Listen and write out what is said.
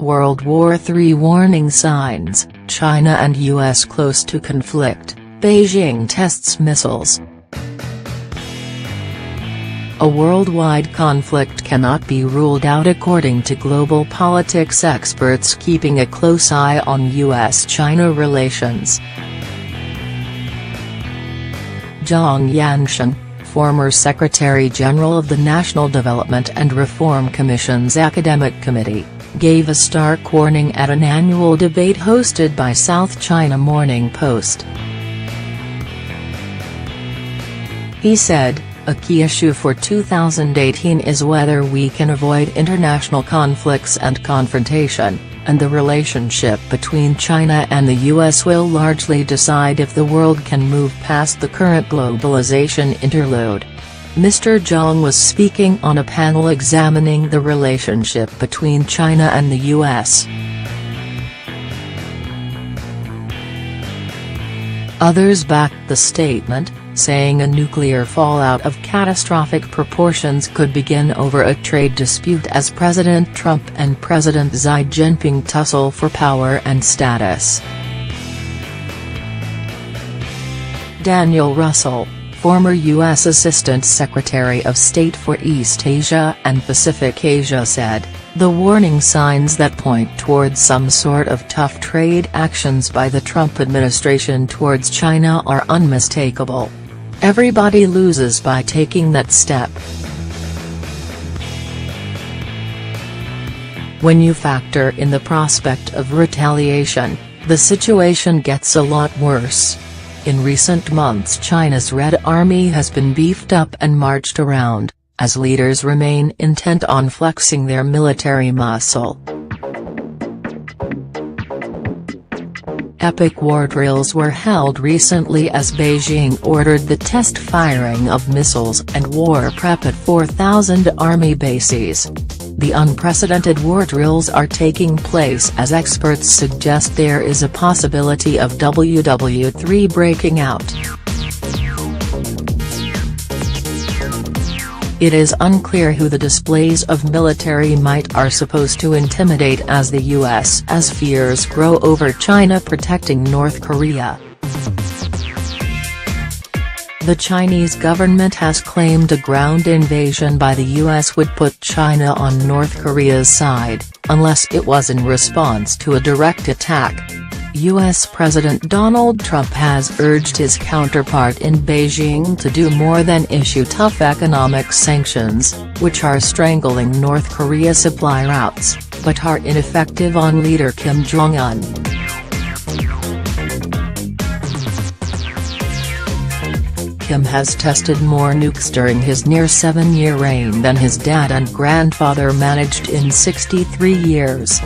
World War III warning signs, China and US close to conflict, Beijing tests missiles. A worldwide conflict cannot be ruled out according to global politics experts keeping a close eye on US-China relations. Zhang former Secretary-General of the National Development and Reform Commission's Academic Committee, gave a stark warning at an annual debate hosted by South China Morning Post. He said, "A key issue for 2018 is whether we can avoid international conflicts and confrontation, and the relationship between China and the US will largely decide if the world can move past the current globalization interlude." Mr. Zhang was speaking on a panel examining the relationship between China and the US. Others backed the statement, saying a nuclear fallout of catastrophic proportions could begin over a trade dispute as President Trump and President Xi Jinping tussle for power and status. Daniel Russell, former U.S. Assistant Secretary of State for East Asia and Pacific Asia said, "The warning signs that point towards some sort of tough trade actions by the Trump administration towards China are unmistakable. Everybody loses by taking that step. When you factor in the prospect of retaliation, the situation gets a lot worse. In recent months China's Red Army has been beefed up and marched around, as leaders remain intent on flexing their military muscle." Epic war drills were held recently as Beijing ordered the test firing of missiles and war prep at 4,000 army bases. The unprecedented war drills are taking place as experts suggest there is a possibility of WW3 breaking out. It is unclear who the displays of military might are supposed to intimidate as the US as fears grow over China protecting North Korea. The Chinese government has claimed a ground invasion by the US would put China on North Korea's side, unless it was in response to a direct attack. US President Donald Trump has urged his counterpart in Beijing to do more than issue tough economic sanctions, which are strangling North Korea's supply routes, but are ineffective on leader Kim Jong-un. Kim has tested more nukes during his near 7-year reign than his dad and grandfather managed in 63 years.